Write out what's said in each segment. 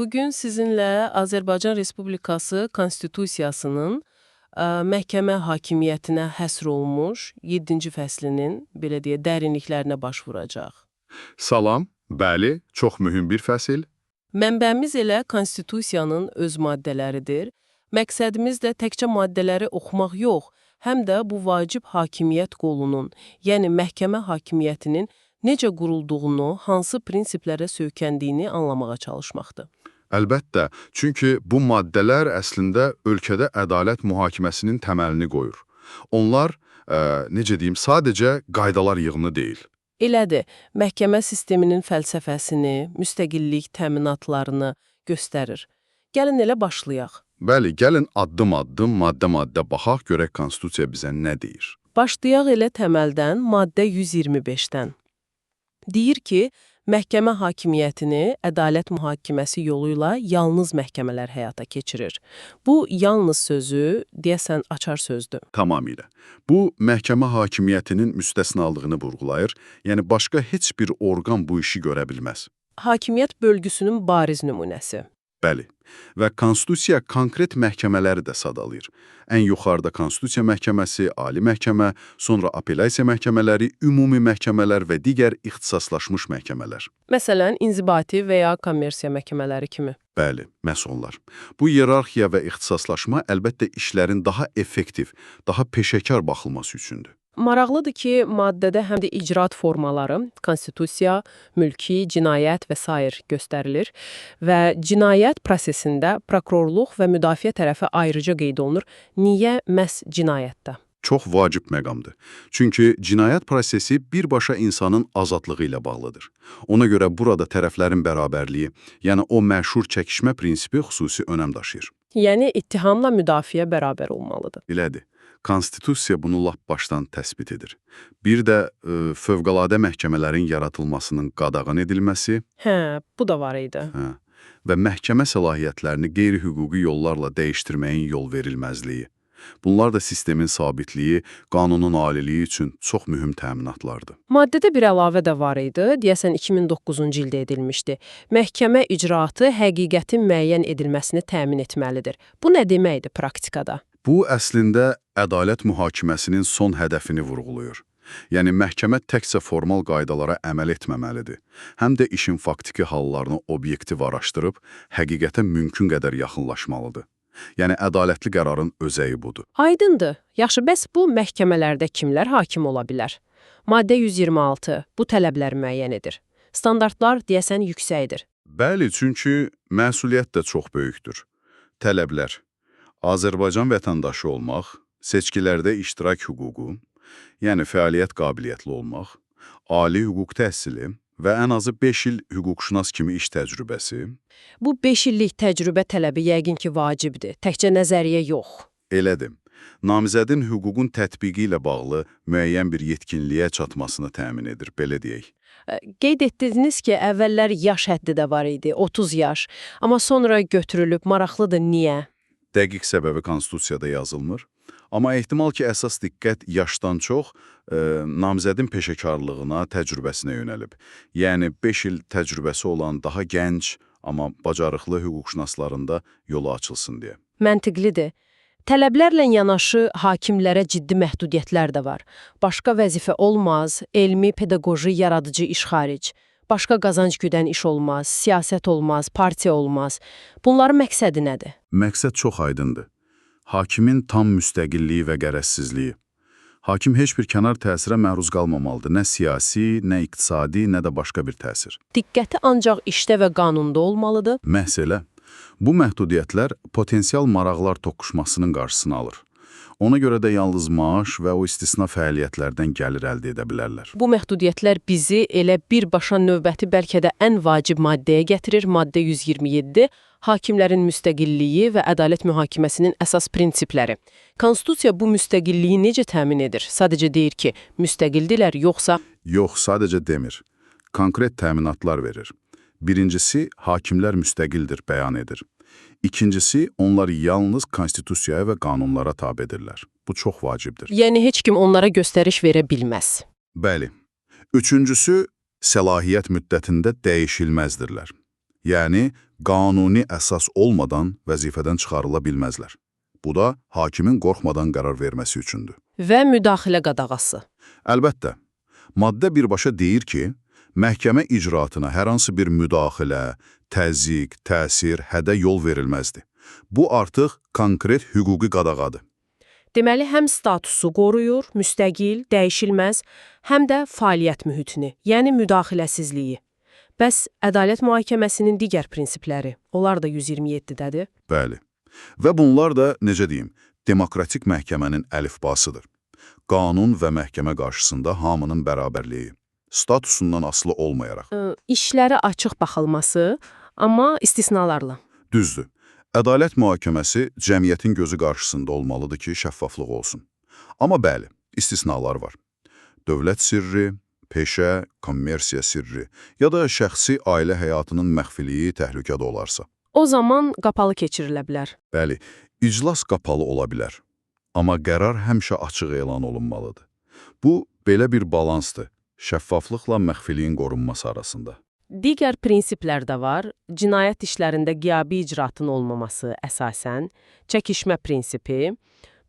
Bugün sizinlə Azərbaycan Respublikası Konstitusiyasının məhkəmə hakimiyyətinə həsr olunmuş 7-ci fəslinin, belə deyə, dərinliklərinə baş vuracaq. Salam, bəli, çox mühüm bir fəsil. Mənbəmiz elə Konstitusiyanın öz maddələridir. Məqsədimiz də təkcə maddələri oxumaq yox, həm də bu vacib hakimiyyət qolunun, yəni məhkəmə hakimiyyətinin necə qurulduğunu, hansı prinsiplərə söykəndiyini anlamağa çalışmaqdır. Əlbəttə, çünki bu maddələr əslində ölkədə ədalət mühakiməsinin təməlini qoyur. Onlar, necə deyim, sadəcə qaydalar yığını deyil. Elədir, məhkəmə sisteminin fəlsəfəsini, müstəqillik təminatlarını göstərir. Gəlin elə başlayaq. Bəli, gəlin addım-addım, maddə-maddə baxaq, görək Konstitusiya bizə nə deyir. Başlayaq elə təməldən, maddə 125-dən. Deyir ki, məhkəmə hakimiyyətini ədalət mühakiməsi yolu ilə yalnız məhkəmələr həyata keçirir. Bu, yalnız sözü, deyəsən, açar sözdür. Tamamilə. Bu, məhkəmə hakimiyyətinin müstəsnalığını vurğulayır, yəni başqa heç bir orqan bu işi görə bilməz. Hakimiyyət bölgüsünün bariz nümunəsi. Bəli. Və Konstitusiya konkret məhkəmələri də sadalayır. Ən yuxarıda Konstitusiya məhkəməsi, Ali məhkəmə, sonra apellyasiya məhkəmələri, ümumi məhkəmələr və digər ixtisaslaşmış məhkəmələr. Məsələn, inzibati və ya kommersiya məhkəmələri kimi. Bəli, məhz onlar. Bu iyerarxiya və ixtisaslaşma əlbəttə işlərin daha effektiv, daha peşəkar baxılması üçündür. Maraqlıdır ki, maddədə həm də icraat formaları, konstitusiya, mülki, cinayət və s. göstərilir və cinayət prosesində prokurorluq və müdafiə tərəfi ayrıca qeyd olunur. Niyə məhz cinayətdə? Çox vacib məqamdır. Çünki cinayət prosesi birbaşa insanın azadlığı ilə bağlıdır. Ona görə burada tərəflərin bərabərliyi, yəni o məşhur çəkişmə prinsipi xüsusi önəm daşıyır. Yəni, ittihamla müdafiə bərabər olmalıdır. Elədir. Konstitusiya bunu lap başdan təsbit edir. Bir də fövqəladə məhkəmələrin yaradılmasının qadağan edilməsi. Bu da var idi. Və məhkəmə səlahiyyətlərini qeyri-hüquqi yollarla dəyişdirməyin yol verilməzliyi. Bunlar da sistemin sabitliyi, qanunun aliliyi üçün çox mühüm təminatlardır. Maddədə bir əlavə də var idi, deyəsən 2009-cu ildə edilmişdi. Məhkəmə icraatı həqiqətin müəyyən edilməsini təmin etməlidir. Bu nə deməkdir praktikada? Bu, əslində, ədalət mühakiməsinin son hədəfini vurğulayır. Yəni, məhkəmə təkcə formal qaydalara əməl etməməlidir. Həm də işin faktiki hallarını obyektiv araşdırıb, həqiqətə mümkün qədər yaxınlaşmalıdır. Yəni, ədalətli qərarın özəyi budur. Aydındır. Yaxşı, bəs bu məhkəmələrdə kimlər hakim ola bilər? Maddə 126 bu tələblər müəyyən edir. Standartlar, deyəsən, yüksəkdir. Bəli, çünki məsuliyyət də çox böyükdür. Tələblər. Azərbaycan vətəndaşı olmaq, seçkilərdə iştirak hüququ, yəni fəaliyyət qabiliyyətli olmaq, ali hüquq təhsili və ən azı 5 il hüquqşünas kimi iş təcrübəsi. Bu 5 illik təcrübə tələbi yəqin ki, vacibdir, təkcə nəzəriyyə yox. Elədir. Namizədin hüququn tətbiqi ilə bağlı müəyyən bir yetkinliyə çatmasını təmin edir, belə deyək. Qeyd etdiniz ki, əvvəllər yaş həddi də var idi, 30 yaş, amma sonra götürülüb, maraqlıdır, niyə? Dəqiq səbəbi Konstitusiyada yazılmır. Amma ehtimal ki, əsas diqqət yaşdan çox namizədin peşəkarlığına, təcrübəsinə yönəlib. Yəni, 5 il təcrübəsi olan daha gənc, amma bacarıqlı hüquqşünaslarında yolu açılsın deyə. Məntiqlidir. Tələblərlə yanaşı hakimlərə ciddi məhdudiyyətlər də var. Başqa vəzifə olmaz, elmi, pedaqoji, yaradıcı iş xaric. Başqa qazanc güdən iş olmaz, siyasət olmaz, partiya olmaz. Bunların məqsədi nədir? Məqsəd çox aydındır. Hakimin tam müstəqilliyi və qərəzsizliyi. Hakim heç bir kənar təsirə məruz qalmamalıdır. Nə siyasi, nə iqtisadi, nə də başqa bir təsir. Diqqəti ancaq işdə və qanunda olmalıdır. Məhz elə. Bu məhdudiyyətlər potensial maraqlar toqquşmasının qarşısını alır. Ona görə də yalnız maaş və o istisna fəaliyyətlərdən gəlir əldə edə bilərlər. Bu məhdudiyyətlər bizi elə birbaşa növbəti bəlkə də ən vacib maddəyə gətirir, maddə 127, hakimlərin müstəqilliyi və ədalət mühakiməsinin əsas prinsipləri. Konstitusiya bu müstəqilliyi necə təmin edir? Sadəcə deyir ki, müstəqildirlər, yoxsa... Yox, sadəcə demir. Konkret təminatlar verir. Birincisi, hakimlər müstəqildir, bəyan edir. İkincisi, onlar yalnız konstitusiyaya və qanunlara tabedirlər. Bu çox vacibdir. Yəni, heç kim onlara göstəriş verə bilməz. Bəli. Üçüncüsü, səlahiyyət müddətində dəyişilməzdirlər. Yəni, qanuni əsas olmadan vəzifədən çıxarıla bilməzlər. Bu da hakimin qorxmadan qərar verməsi üçündür. Və müdaxilə qadağası. Əlbəttə, maddə birbaşa deyir ki, məhkəmə icraatına hər hansı bir müdaxilə, təzyiq, təsir, hədə yol verilməzdi. Bu artıq konkret hüquqi qadağadır. Deməli, həm statusu qoruyur, müstəqil, dəyişilməz, həm də fəaliyyət mühitini, yəni müdaxiləsizliyi. Bəs ədalət mühakiməsinin digər prinsipləri, onlar da 127-dədir. Bəli. Və bunlar da, necə deyim, demokratik məhkəmənin əlifbasıdır. Qanun və məhkəmə qarşısında hamının bərabərliyi, statusundan asılı olmayaraq. İşlərə açıq baxılması, amma istisnalarla. Düzdür. Ədalət mühakiməsi cəmiyyətin gözü qarşısında olmalıdır ki, şəffaflıq olsun. Amma bəli, istisnalar var. Dövlət sirri, peşə, kommersiya sirri ya da şəxsi ailə həyatının məxfiliyi təhlükədə olarsa. O zaman qapalı keçirilə bilər. Bəli, iclas qapalı ola bilər. Amma qərar həmişə açıq elan olunmalıdır. Bu, belə bir balansdır, şəffaflıqla məxfiliyin qorunması arasında. Digər prinsiplər də var. Cinayət işlərində qiyabi icraatın olmaması əsasən, çəkişmə prinsipi.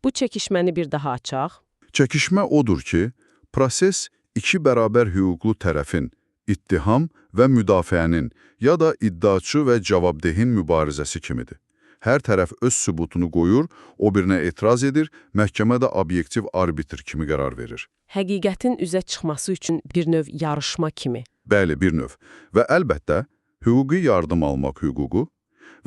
Bu çəkişməni bir daha açaq. Çəkişmə odur ki, proses iki bərabər hüquqlu tərəfin, ittiham və müdafiənin ya da iddiaçı və cavabdehin mübarizəsi kimidir. Hər tərəf öz sübutunu qoyur, o birinə etiraz edir, məhkəmə də obyektiv arbitr kimi qərar verir. Həqiqətin üzə çıxması üçün bir növ yarışma kimi. Bəli, bir növ. Və əlbəttə, hüquqi yardım almaq hüququ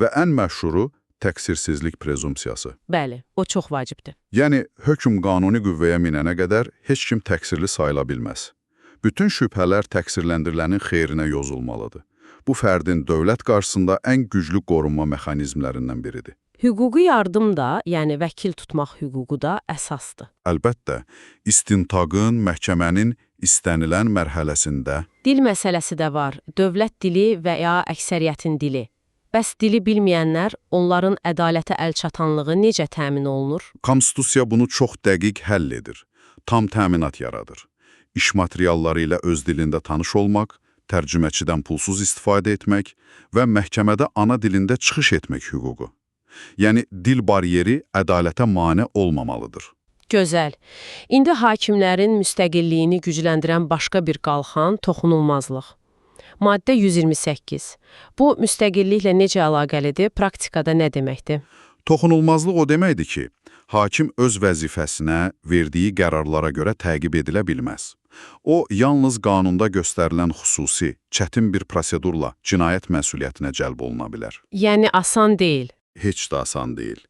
və ən məşhuru təqsirsizlik prezumpsiyası. Bəli, o çox vacibdir. Yəni, hökm qanuni qüvvəyə minənə qədər heç kim təqsirli sayıla bilməz. Bütün şübhələr təqsirləndirilənin xeyrinə yozulmalıdır. Bu fərdin dövlət qarşısında ən güclü qorunma mexanizmlərindən biridir. Hüquqi yardım da, yəni vəkil tutmaq hüququ da əsasdır. Əlbəttə, istintaqın, məhkəmənin istənilən mərhələsində Dil məsələsi də var. Dövlət dili və ya əksəriyyətin dili. Bəs dili bilməyənlər, onların ədalətə əlçatanlığı necə təmin olunur? Konstitusiya bunu çox dəqiq həll edir. Tam təminat yaradır. İş materialları ilə öz dilində tanış olmaq, tərcüməçidən pulsuz istifadə etmək və məhkəmədə ana dilində çıxış etmək hüququ. Yəni, dil bariyeri ədalətə mane olmamalıdır. Gözəl. İndi hakimlərin müstəqilliyini gücləndirən başqa bir qalxan toxunulmazlıq. Maddə 128. Bu, müstəqilliklə necə əlaqəlidir, praktikada nə deməkdir? Toxunulmazlıq o deməkdir ki, hakim öz vəzifəsinə, verdiyi qərarlara görə təqib edilə bilməz. O, yalnız qanunda göstərilən xüsusi, çətin bir prosedurla cinayət məsuliyyətinə cəlb oluna bilər. Yəni, asan deyil. Heç də asan deyil.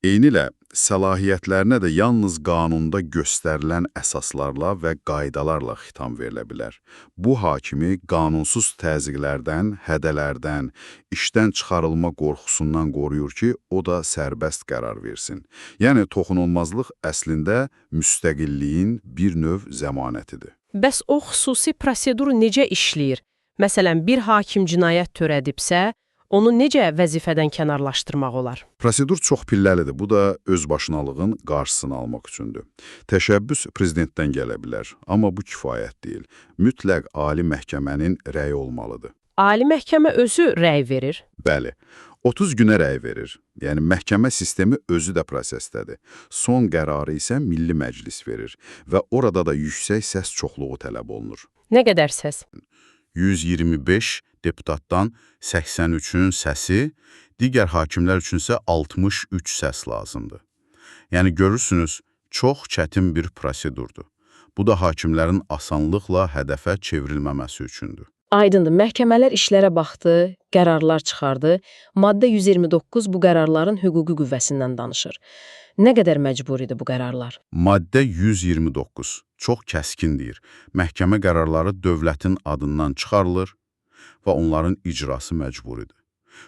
Eynilə, səlahiyyətlərinə də yalnız qanunda göstərilən əsaslarla və qaydalarla xitam verilə bilər. Bu, hakimi qanunsuz təzyiqlərdən, hədələrdən, işdən çıxarılma qorxusundan qoruyur ki, o da sərbəst qərar versin. Yəni, toxunulmazlıq əslində müstəqilliyin bir növ zəmanətidir. Bəs o xüsusi prosedur necə işləyir? Məsələn, bir hakim cinayət törədibsə, onu necə vəzifədən kənarlaşdırmaq olar? Prosedur çox pilləlidir. Bu da özbaşınalığın qarşısını almaq üçündür. Təşəbbüs prezidentdən gələ bilər, amma bu kifayət deyil. Mütləq ali məhkəmənin rəyi olmalıdır. Ali məhkəmə özü rəy verir. Bəli, 30 günə rəy verir. Yəni, məhkəmə sistemi özü də prosesdədir. Son qərarı isə Milli Məclis verir və orada da yüksək səs çoxluğu tələb olunur. Nə qədər səs? 125 deputatdan 83-ün səsi, digər hakimlər üçünsə 63 səs lazımdır. Yəni, görürsünüz, çox çətin bir prosedurdur. Bu da hakimlərin asanlıqla hədəfə çevrilməməsi üçündür. Aydındır, məhkəmələr işlərə baxdı, qərarlar çıxardı. Maddə 129 bu qərarların hüquqi qüvvəsindən danışır. Nə qədər məcburidir bu qərarlar? Maddə 129 çox kəskin deyir. Məhkəmə qərarları dövlətin adından çıxarılır və onların icrası məcburidir.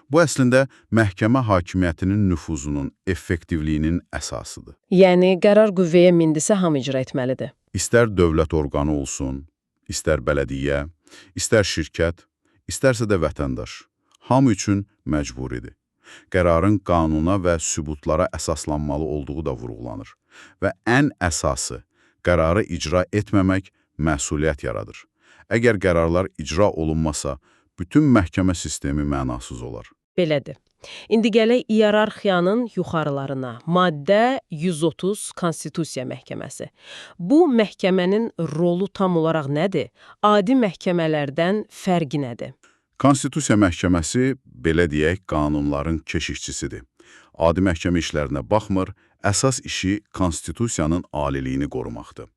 Bu əslində məhkəmə hakimiyyətinin nüfuzunun, effektivliyinin əsasıdır. Yəni, qərar qüvvəyə mindisə hamı icra etməlidir. İstər dövlət orqanı olsun, istər bələdiyyə, istər şirkət, istərsə də vətəndaş. Hamı üçün məcburidir. Qərarın qanuna və sübutlara əsaslanmalı olduğu da vurğulanır. Və ən əsası, qərarı icra etməmək məsuliyyət yaradır. Əgər qərarlar icra olunmasa, bütün məhkəmə sistemi mənasız olar. Belədir. İndi gələk iyerarxiyanın yuxarılarına. Maddə 130 Konstitusiya Məhkəməsi. Bu məhkəmənin rolu tam olaraq nədir? Adi məhkəmələrdən fərqi nədir? Konstitusiya məhkəməsi, belə deyək, qanunların keşikçisidir. Adi məhkəmə işlərinə baxmır, əsas işi konstitusiyanın aliliyini qorumaqdır.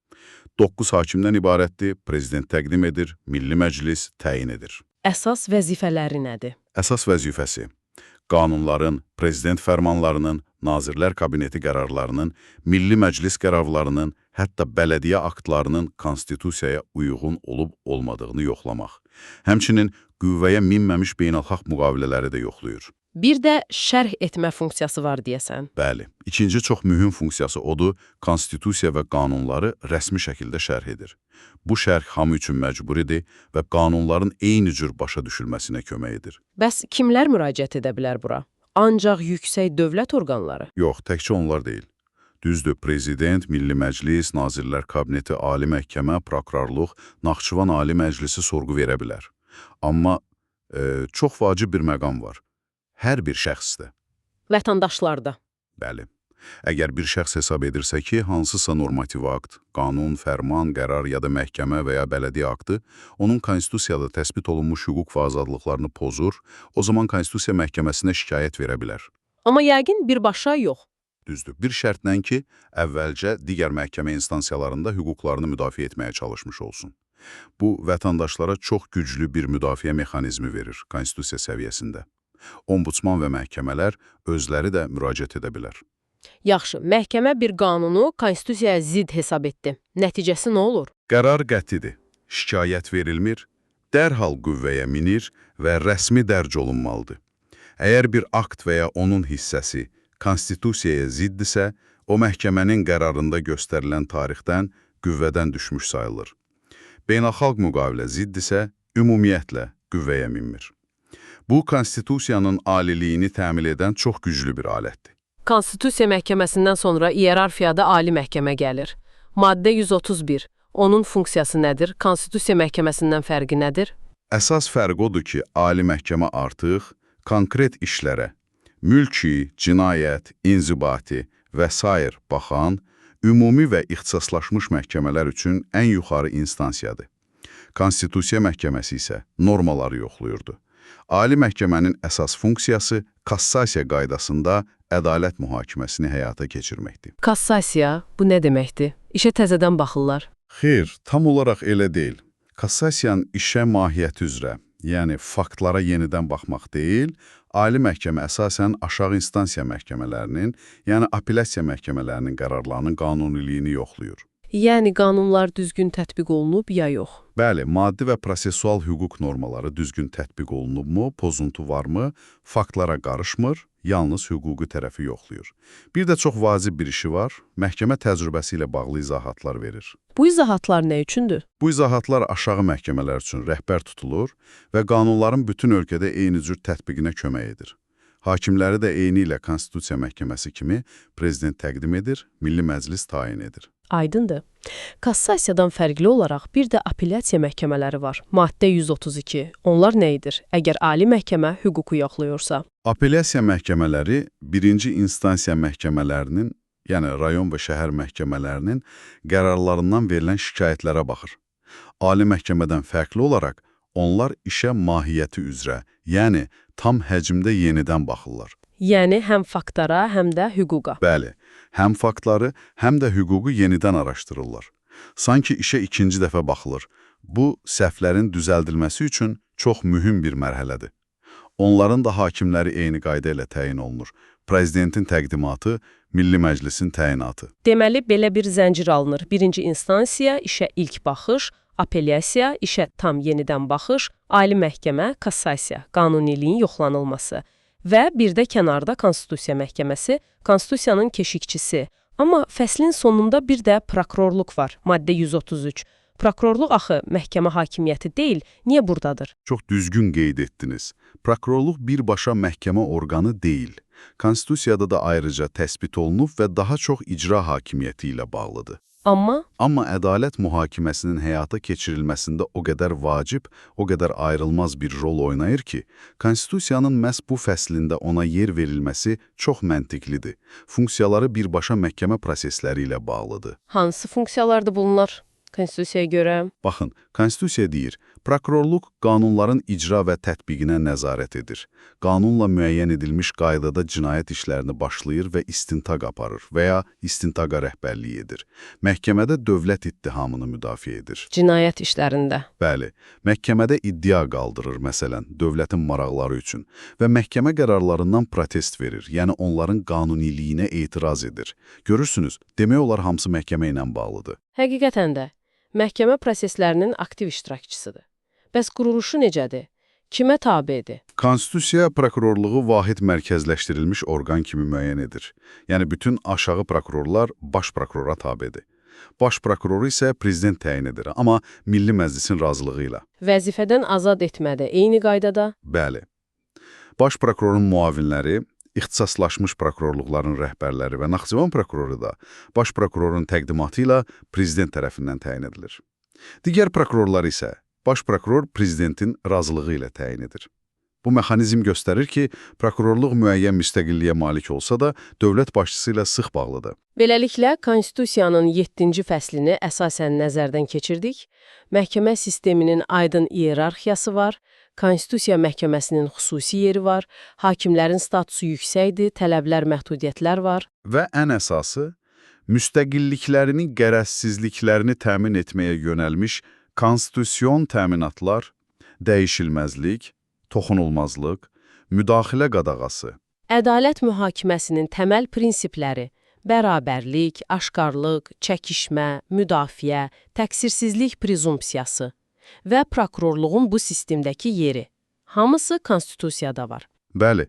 9 hakimdən ibarətdir, prezident təqdim edir, Milli Məclis təyin edir. Əsas vəzifələri nədir? Əsas vəzifəsi qanunların, prezident fərmanlarının, Nazirlər Kabineti qərarlarının, Milli Məclis qərarlarının, hətta bələdiyyə aktlarının konstitusiyaya uyğun olub-olmadığını yoxlamaq. Həmçinin qüvvəyə minməmiş beynəlxalq müqavilələri də yoxlayır. Bir də şərh etmə funksiyası var deyəsən. Bəli, ikinci çox mühüm funksiyası odur, konstitusiya və qanunları rəsmi şəkildə şərh edir. Bu şərh hamı üçün məcburidir və qanunların eyni cür başa düşülməsinə kömək edir. Bəs kimlər müraciət edə bilər bura? Ancaq yüksək dövlət orqanları? Yox, təkcə onlar deyil. Düzdür, prezident, Milli Məclis, Nazirlər Kabineti, Ali Məhkəmə, Prokurorluq, Naxçıvan Ali Məclisi sorğu verə bilər. Amma çox vacib bir məqam var. Hər bir şəxsdə. Vətəndaşlarda. Bəli. Əgər bir şəxs hesab edirsə ki, hansısa normativ akt, qanun, fərman, qərar ya da məhkəmə və ya bələdiyyə aktı onun konstitusiyada təsbit olunmuş hüquq və azadlıqlarını pozur, o zaman Konstitusiya Məhkəməsinə şikayət verə bilər. Amma yəqin birbaşa yox. Düzdür, bir şərtlə ki, əvvəlcə digər məhkəmə instansiyalarında hüquqlarını müdafiə etməyə çalışmış olsun. Bu, vətəndaşlara çox güclü bir müdafiə mexanizmi verir konstitusiya səviyyəsində. Ombudsman və məhkəmələr özləri də müraciət edə bilər. Yaxşı, məhkəmə bir qanunu konstitusiyaya zidd hesab etdi. Nəticəsi nə olur? Qərar qətidir, şikayət verilmir, dərhal qüvvəyə minir və rəsmi dərc olunmalıdır. Əgər bir akt və ya onun hissəsi konstitusiyaya ziddirsə, o məhkəmənin qərarında göstərilən tarixdən qüvvədən düşmüş sayılır. Beynəlxalq müqavilə ziddirsə, ümumiyyətlə qüvvəyə minmir. Bu, konstitusiyanın aliliyini təmin edən çox güclü bir alətdir. Konstitusiya məhkəməsindən sonra iyerarxiyada Ali Məhkəmə gəlir. Maddə 131. Onun funksiyası nədir? Konstitusiya məhkəməsindən fərqi nədir? Əsas fərq odur ki, Ali Məhkəmə artıq konkret işlərə, mülki, cinayət, inzibati və s. baxan, ümumi və ixtisaslaşmış məhkəmələr üçün ən yuxarı instansiyadır. Konstitusiya məhkəməsi isə normaları yoxlayırdı. Ali Məhkəmənin əsas funksiyası kassasiya qaydasında ədalət mühakiməsini həyata keçirməkdir. Kassasiya, bu nə deməkdir? İşə təzədən baxırlar. Xeyr, tam olaraq elə deyil. Kassasiyanın işə mahiyyəti üzrə, yəni faktlara yenidən baxmaq deyil, Ali Məhkəmə əsasən aşağı instansiya məhkəmələrinin, yəni apellyasiya məhkəmələrinin qərarlarının qanuniliyini yoxlayır. Yəni qanunlar düzgün tətbiq olunub ya yox? Bəli, maddi və prosesual hüquq normaları düzgün tətbiq olunubmu, pozuntu varmı, faktlara qarışmır, yalnız hüquqi tərəfi yoxlayır. Bir də çox vacib bir işi var, məhkəmə təcrübəsi ilə bağlı izahatlar verir. Bu izahatlar nə üçündür? Bu izahatlar aşağı məhkəmələr üçün rəhbər tutulur və qanunların bütün ölkədə eyni cür tətbiqinə kömək edir. Hakimləri də eyni ilə Konstitusiya Məhkəməsi kimi prezident təqdim edir, Milli Məclis tayin edir. Aydındır. Kassasiyadan fərqli olaraq bir də apellyasiya məhkəmələri var. Maddə 132. Onlar nə edir? Əgər Ali Məhkəmə hüququ yoxlayırsa? Apellyasiya məhkəmələri birinci instansiya məhkəmələrinin, yəni rayon və şəhər məhkəmələrinin qərarlarından verilən şikayətlərə baxır. Ali Məhkəmədən fərqli olaraq onlar işə mahiyyəti üzrə, yəni tam həcmdə yenidən baxırlar. Yəni həm faktlara, həm də hüquqa. Bəli, həm faktları, həm də hüququ yenidən araşdırırlar. Sanki işə ikinci dəfə baxılır. Bu, səhvlərin düzəldilməsi üçün çox mühüm bir mərhələdir. Onların da hakimləri eyni qayda ilə təyin olunur. Prezidentin təqdimatı, Milli Məclisin təyinatı. Deməli, belə bir zəncir alınır. Birinci instansiya, işə ilk baxış, apellyasiya, işə tam yenidən baxış, Ali Məhkəmə, kassasiya, qanuniliyin yoxlanılması. Və bir də kənarda Konstitusiya Məhkəməsi, Konstitusiyanın keşikçisi. Amma fəslin sonunda bir də prokurorluq var, maddə 133. Prokurorluq axı məhkəmə hakimiyyəti deyil, niyə buradadır? Çox düzgün qeyd etdiniz. Prokurorluq birbaşa məhkəmə orqanı deyil. Konstitusiyada da ayrıca təsbit olunub və daha çox icra hakimiyyəti ilə bağlıdır. Amma ədalət mühakiməsinin həyata keçirilməsində o qədər vacib, o qədər ayrılmaz bir rol oynayır ki, Konstitusiyanın məhz bu fəslində ona yer verilməsi çox məntiqlidir. Funksiyaları birbaşa məhkəmə prosesləri ilə bağlıdır. Hansı funksiyalardır bunlar Konstitusiyaya görə? Baxın, Konstitusiya deyir, prokurorluq qanunların icra və tətbiqinə nəzarət edir. Qanunla müəyyən edilmiş qaydada cinayət işlərini başlayır və istintaq aparır və ya istintaqa rəhbərlik edir. Məhkəmədə dövlət ittihamını müdafiə edir. Cinayət işlərində. Bəli, məhkəmədə iddia qaldırır, məsələn, dövlətin maraqları üçün və məhkəmə qərarlarından protest verir, yəni onların qanuniliyinə etiraz edir. Görürsünüz, demək olar hamısı məhkəmə ilə bağlıdır. Həqiqətən də, məhkəmə proseslərinin aktiv iştirakçısıdır. Bəs quruluşu necədir? Kimə tabedir? Konstitusiya prokurorluğu vahid mərkəzləşdirilmiş orqan kimi müəyyən edir. Yəni, bütün aşağı prokurorlar baş prokurora tabedir. Baş prokuroru isə prezident təyin edir, amma Milli Məclisin razılığı ilə. Vəzifədən azad etmədə eyni qaydada? Bəli. Baş prokurorun müavinləri, ixtisaslaşmış prokurorluqların rəhbərləri və Naxçıvan prokuroru da baş prokurorun təqdimatı ilə prezident tərəfindən təyin edilir. Digər prokurorlar isə baş prokuror prezidentin razılığı ilə təyin edir. Bu mexanizm göstərir ki, prokurorluq müəyyən müstəqilliyə malik olsa da, dövlət başçısı ilə sıx bağlıdır. Beləliklə, Konstitusiyanın 7-ci fəslini əsasən nəzərdən keçirdik. Məhkəmə sisteminin aydın iyerarxiyası var, Konstitusiya məhkəməsinin xüsusi yeri var, hakimlərin statusu yüksəkdir, tələblər, məhdudiyyətlər var. Və ən əsası, müstəqilliklərini, qərəzsizliklərini təmin etməyə yönəlmiş konstitusion təminatlar, dəyişilməzlik, toxunulmazlıq, müdaxilə qadağası. Ədalət mühakiməsinin təməl prinsipləri bərabərlik, aşkarlıq, çəkişmə, müdafiə, təqsirsizlik prezumpsiyası və prokurorluğun bu sistemdəki yeri. Hamısı Konstitusiyada var. Bəli,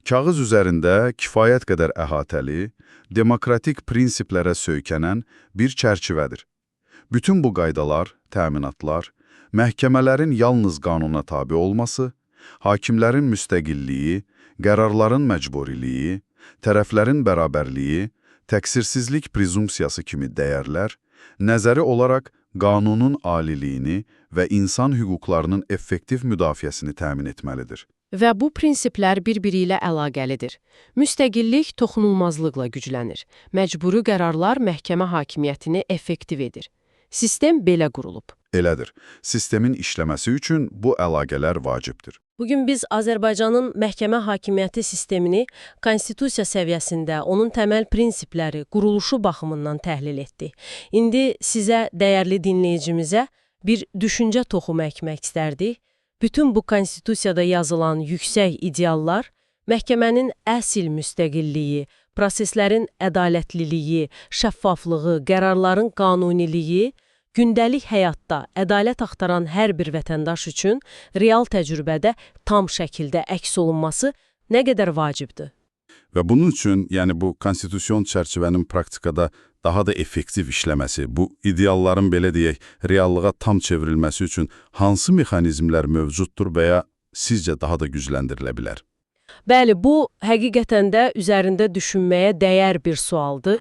kağız üzərində kifayət qədər əhatəli, demokratik prinsiplərə söykənən bir çərçivədir. Bütün bu qaydalar, təminatlar, məhkəmələrin yalnız qanuna tabe olması, hakimlərin müstəqilliyi, qərarların məcburiliyi, tərəflərin bərabərliyi, təqsirsizlik prezumpsiyası kimi dəyərlər, nəzəri olaraq qanunun aliliyini və insan hüquqlarının effektiv müdafiəsini təmin etməlidir. Və bu prinsiplər bir-biri ilə əlaqəlidir. Müstəqillik toxunulmazlıqla güclənir. Məcburi qərarlar məhkəmə hakimiyyətini effektiv edir. Sistem belə qurulub. Elədir. Sistemin işləməsi üçün bu əlaqələr vacibdir. Bugün biz Azərbaycanın məhkəmə hakimiyyəti sistemini konstitusiya səviyyəsində onun təməl prinsipləri, quruluşu baxımından təhlil etdik. İndi sizə, dəyərli dinləyicimizə bir düşüncə toxumu əkmək istərdik. Bütün bu konstitusiyada yazılan yüksək ideallar, məhkəmənin əsl müstəqilliyi, proseslərin ədalətliliyi, şəffaflığı, qərarların qanuniliyi, gündəlik həyatda ədalət axtaran hər bir vətəndaş üçün real təcrübədə tam şəkildə əks olunması nə qədər vacibdir? Və bunun üçün, yəni bu konstitusion çərçivənin praktikada daha da effektiv işləməsi, bu idealların belə deyək, reallığa tam çevrilməsi üçün hansı mexanizmlər mövcuddur və ya sizcə daha da gücləndirilə bilər? Bəli, bu həqiqətən də üzərində düşünməyə dəyər bir sualdır.